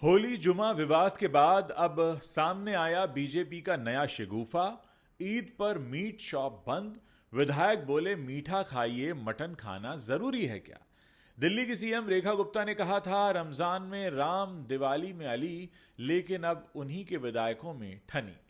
होली जुमा विवाद के बाद अब सामने आया बीजेपी का नया शिगूफा। ईद पर मीट शॉप बंद। विधायक बोले मीठा खाइए, मटन खाना जरूरी है क्या। दिल्ली की सीएम रेखा गुप्ता ने कहा था रमजान में राम, दिवाली में अली, लेकिन अब उन्हीं के विधायकों में ठनी।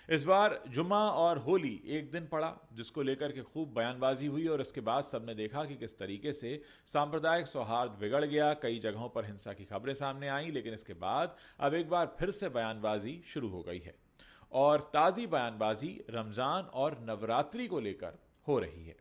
इस बार जुम्मा और होली एक दिन पड़ा, जिसको लेकर के खूब बयानबाजी हुई और इसके बाद सबने देखा कि किस तरीके से सांप्रदायिक सौहार्द बिगड़ गया। कई जगहों पर हिंसा की खबरें सामने आईं, लेकिन इसके बाद अब एक बार फिर से बयानबाजी शुरू हो गई है और ताज़ी बयानबाजी रमजान और नवरात्रि को लेकर हो रही है।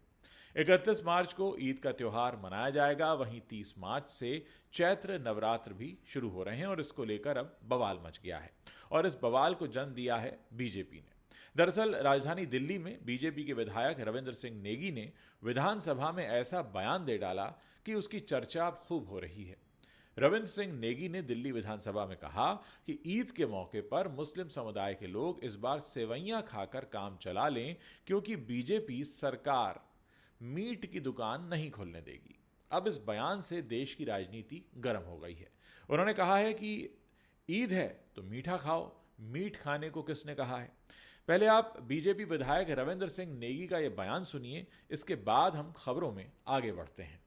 31 मार्च को ईद का त्यौहार मनाया जाएगा, वहीं 30 मार्च से चैत्र नवरात्र भी शुरू हो रहे हैं और इसको लेकर अब बवाल मच गया है और इस बवाल को जन्म दिया है बीजेपी ने। दरअसल राजधानी दिल्ली में बीजेपी के विधायक रविंद्र सिंह नेगी ने विधानसभा में ऐसा बयान दे डाला कि उसकी चर्चा अब खूब हो रही है। रविंद्र सिंह नेगी ने दिल्ली विधानसभा में कहा कि ईद के मौके पर मुस्लिम समुदाय के लोग इस बार सेवैयां खाकर काम चला लें, क्योंकि बीजेपी सरकार मीट की दुकान नहीं खोलने देगी। अब इस बयान से देश की राजनीति गर्म हो गई है। उन्होंने कहा है कि ईद है तो मीठा खाओ, मीट खाने को किसने कहा है। पहले आप बीजेपी विधायक रविंद्र सिंह नेगी का यह बयान सुनिए, इसके बाद हम खबरों में आगे बढ़ते हैं।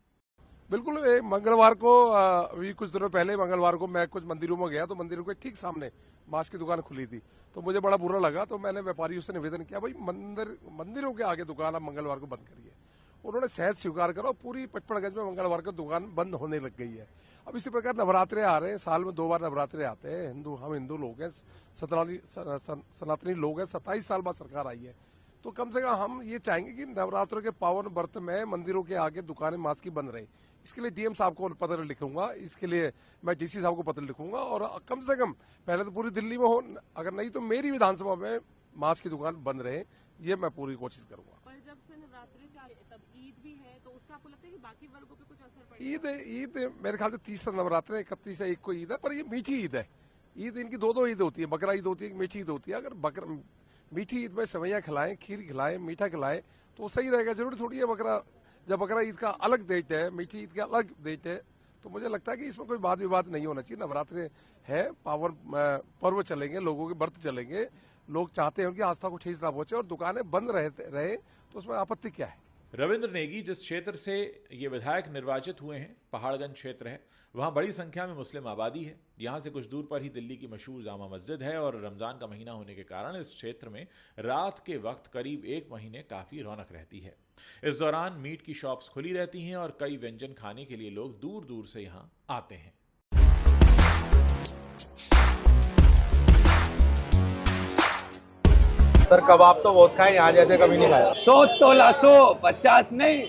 बिल्कुल, मंगलवार को अभी कुछ दिनों पहले मंगलवार को मैं कुछ मंदिरों में गया तो मंदिरों के ठीक सामने मांस की दुकान खुली थी, तो मुझे बड़ा बुरा लगा। तो मैंने व्यापारियों से निवेदन किया, भाई मंदिरों के आगे दुकान आप मंगलवार को बंद करिए। उन्होंने सहज स्वीकार करा और पूरी पचपड़गंज में मंगलवार को दुकान बंद होने लग गई है। अब इसी प्रकार नवरात्रे आ रहे हैं, साल में 2 बार नवरात्रे आते हैं। हम हिंदू लोग हैं, सनातनी लोग हैं। 27 साल बाद सरकार आई है, तो कम से कम हम ये चाहेंगे कि नवरात्रों के पावन व्रत में मंदिरों के आगे दुकानें मांस की बंद रहे। इसके लिए डीएम साहब को पत्र लिखूंगा, इसके लिए मैं डीसी साहब को पत्र लिखूंगा और कम से कम पहले तो पूरी दिल्ली में हो, अगर नहीं तो मेरी विधानसभा में मांस की दुकान बंद रहे, ये मैं पूरी कोशिश करूंगा। पर जब से नवरात्रि तब ईद भी है, तो उसका आपको लगता है कि बाकी वर्गों पे कुछ असर पड़ेगा? ईद मेरे ख्याल से 30 नवरात्र है, 31 है, एक को ईद है, पर ये मीठी ईद है। ईद इनकी दो ईद होती है, बकरा ईद होती है, मीठी ईद होती है। अगर मीठी ईद में सेवैयां खिलाएं, खीर खिलाएं, मीठा खिलाएं तो सही रहेगा। जरूरी थोड़ी है बकरा ईद का अलग डेट है, मीठी ईद का अलग डेट है, तो मुझे लगता है कि इसमें कोई वाद विवाद नहीं होना चाहिए। नवरात्रि है, पावन पर्व चलेंगे, लोगों के व्रत चलेंगे, लोग चाहते हैं उनकी आस्था को ठेस ना पहुंचे और दुकानें बंद रहे तो उसमें आपत्ति क्या है। रविंद्र नेगी जिस क्षेत्र से ये विधायक निर्वाचित हुए हैं, पहाड़गंज क्षेत्र है, वहां बड़ी संख्या में मुस्लिम आबादी है। यहां से कुछ दूर पर ही दिल्ली की मशहूर जामा मस्जिद है और रमजान का महीना होने के कारण इस क्षेत्र में रात के वक्त करीब 1 महीने काफी रौनक रहती है। इस दौरान मीट की शॉप्स खुली रहती हैं और कई व्यंजन खाने के लिए लोग दूर दूर से यहां आते हैं। सर कबाब तो बहुत खाए, यहाँ जैसे कभी नहीं खाया। 100 तोला 150 नहीं।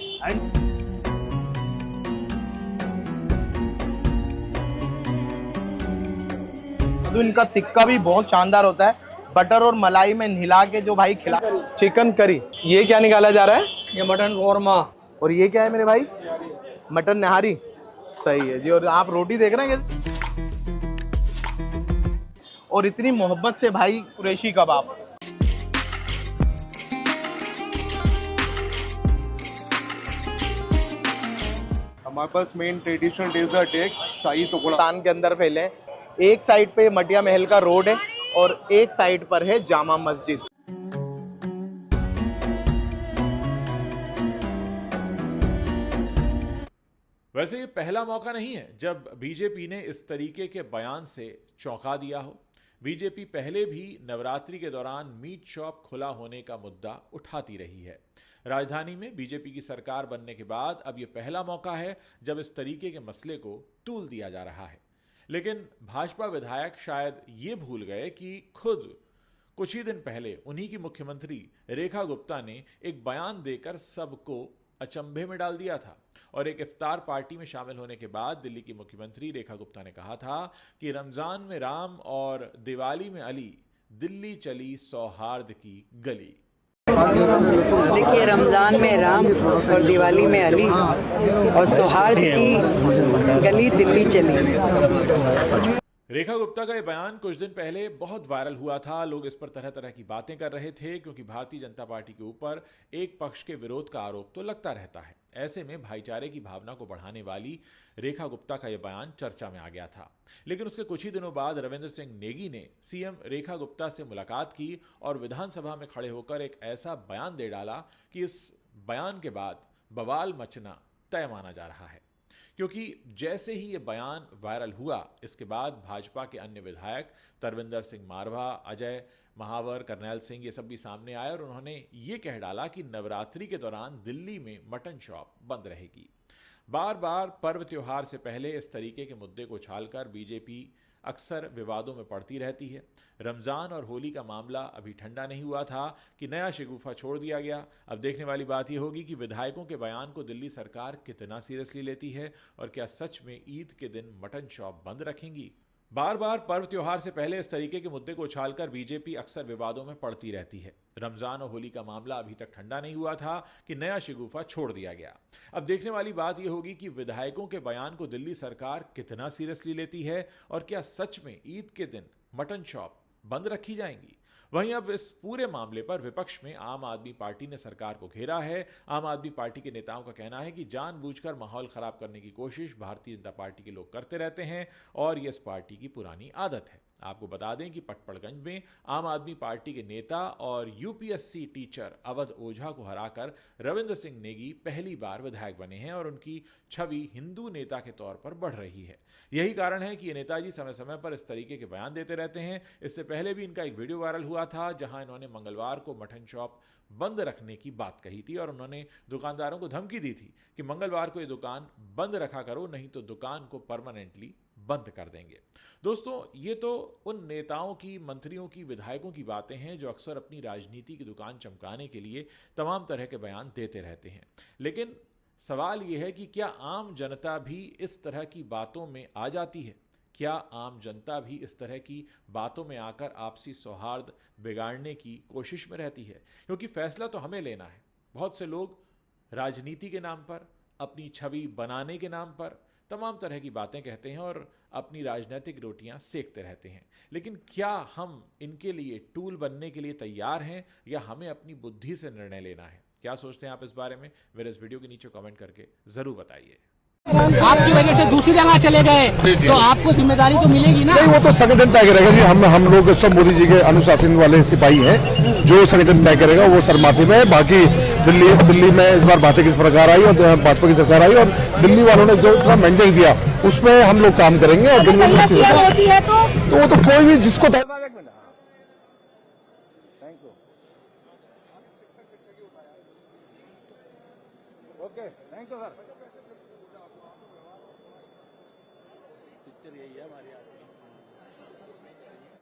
तो इनका टिक्का भी बहुत शानदार होता है, बटर और मलाई में हिला के जो भाई खिला। चिकन करी, ये क्या निकाला जा रहा है? ये मटन कोरमा। और ये क्या है मेरे भाई? मटन नहारी। सही है जी। और आप रोटी देख रहे हैं और इतनी मोहब्बत से भाई कुरैशी कबाब। हमारे पास मेन ट्रेडिशनल डेजर्ट है शाही टुकड़ा। पाकिस्तान के अंदर फैले हैं। एक साइड पे मटिया महल का रोड है और एक साइड पर है जामा मस्जिद। वैसे ये पहला मौका नहीं है जब बीजेपी ने इस तरीके के बयान से चौंका दिया हो। बीजेपी पहले भी नवरात्रि के दौरान मीट शॉप खुला होने का मुद्दा उठाती रही है। राजधानी में बीजेपी की सरकार बनने के बाद अब यह पहला मौका है जब इस तरीके के मसले को तूल दिया जा रहा है। लेकिन भाजपा विधायक शायद ये भूल गए कि खुद कुछ ही दिन पहले उन्हीं की मुख्यमंत्री रेखा गुप्ता ने एक बयान देकर सबको अचंभे में डाल दिया था और एक इफ्तार पार्टी में शामिल होने के बाद दिल्ली की मुख्यमंत्री रेखा गुप्ता ने कहा था कि रमजान में राम और दिवाली में अली, दिल्ली चली सौहार्द की गली। देखिए, रमजान में राम और दिवाली में अली और सौहार्द की गली दिल्ली चली। रेखा गुप्ता का यह बयान कुछ दिन पहले बहुत वायरल हुआ था। लोग इस पर तरह तरह की बातें कर रहे थे, क्योंकि भारतीय जनता पार्टी के ऊपर एक पक्ष के विरोध का आरोप तो लगता रहता है। ऐसे में भाईचारे की भावना को बढ़ाने वाली रेखा गुप्ता का यह बयान चर्चा में आ गया था। लेकिन उसके कुछ ही दिनों बाद रविंद्र सिंह नेगी ने सीएम रेखा गुप्ता से मुलाकात की और विधानसभा में खड़े होकर एक ऐसा बयान दे डाला कि इस बयान के बाद बवाल मचना तय माना जा रहा है। क्योंकि जैसे ही यह बयान वायरल हुआ, इसके बाद भाजपा के अन्य विधायक तरविंदर सिंह मारवा, अजय महावर, करनैल सिंह, ये सब भी सामने आए और उन्होंने ये कह डाला कि नवरात्रि के दौरान दिल्ली में मटन शॉप बंद रहेगी। बार बार पर्व त्योहार से पहले इस तरीके के मुद्दे को उछालकर बीजेपी अक्सर विवादों में पड़ती रहती है। रमजान और होली का मामला अभी ठंडा नहीं हुआ था कि नया शगुफा छोड़ दिया गया। अब देखने वाली बात यह होगी कि विधायकों के बयान को दिल्ली सरकार कितना सीरियसली लेती है और क्या सच में ईद के दिन मटन शॉप बंद रखेंगी। बार बार पर्व त्योहार से पहले इस तरीके के मुद्दे को उछालकर बीजेपी अक्सर विवादों में पड़ती रहती है। रमजान और होली का मामला अभी तक ठंडा नहीं हुआ था कि नया शगुफा छोड़ दिया गया। अब देखने वाली बात यह होगी कि विधायकों के बयान को दिल्ली सरकार कितना सीरियसली लेती है और क्या सच में ईद के दिन मटन शॉप बंद रखी जाएंगी। वहीं अब इस पूरे मामले पर विपक्ष में आम आदमी पार्टी ने सरकार को घेरा है। आम आदमी पार्टी के नेताओं का कहना है कि जानबूझकर माहौल खराब करने की कोशिश भारतीय जनता पार्टी के लोग करते रहते हैं और ये इस पार्टी की पुरानी आदत है। आपको बता दें कि पटपड़गंज में आम आदमी पार्टी के नेता और यूपीएससी टीचर अवध ओझा को हराकर रविंद्र सिंह नेगी पहली बार विधायक बने हैं और उनकी छवि हिंदू नेता के तौर पर बढ़ रही है। यही कारण है कि ये नेताजी समय समय पर इस तरीके के बयान देते रहते हैं। इससे पहले भी इनका एक वीडियो वायरल हुआ था जहां इन्होंने मंगलवार को मटन शॉप बंद रखने की बात कही थी और उन्होंने दुकानदारों को धमकी दी थी कि मंगलवार को ये दुकान बंद रखा करो, नहीं तो दुकान को परमानेंटली बंद कर देंगे। दोस्तों, ये तो उन नेताओं की, मंत्रियों की, विधायकों की बातें हैं जो अक्सर अपनी राजनीति की दुकान चमकाने के लिए तमाम तरह के बयान देते रहते हैं। लेकिन सवाल यह है कि क्या आम जनता भी इस तरह की बातों में आ जाती है? क्या आम जनता भी इस तरह की बातों में आकर आपसी सौहार्द बिगाड़ने की कोशिश में रहती है? क्योंकि फैसला तो हमें लेना है। बहुत से लोग राजनीति के नाम पर, अपनी छवि बनाने के नाम पर तमाम तरह की बातें कहते हैं और अपनी राजनीतिक रोटियां सेकते रहते हैं। लेकिन क्या हम इनके लिए टूल बनने के लिए तैयार हैं या हमें अपनी बुद्धि से निर्णय लेना है? क्या सोचते हैं आप इस बारे में? मेरे इस वीडियो के नीचे कमेंट करके जरूर बताइए। आपकी वजह से दूसरी जगह चले गए तो आपको जिम्मेदारी तो मिलेगी ना? नहीं, वो तो संगठन तय करेगा जी। हम लोग सब मोदी जी के अनुशासन वाले सिपाही हैं। जो संगठन तय करेगा वो सरमाथे में है। बाकी दिल्ली में इस बार भाजपा की सरकार आई और भाजपा की सरकार आई और दिल्ली वालों ने जो इतना मैंडेट दिया उसमें हम लोग काम करेंगे। और दिल्ली में होती है तो वो तो कोई भी जिसको पिक्चर यही है हमारी आज की।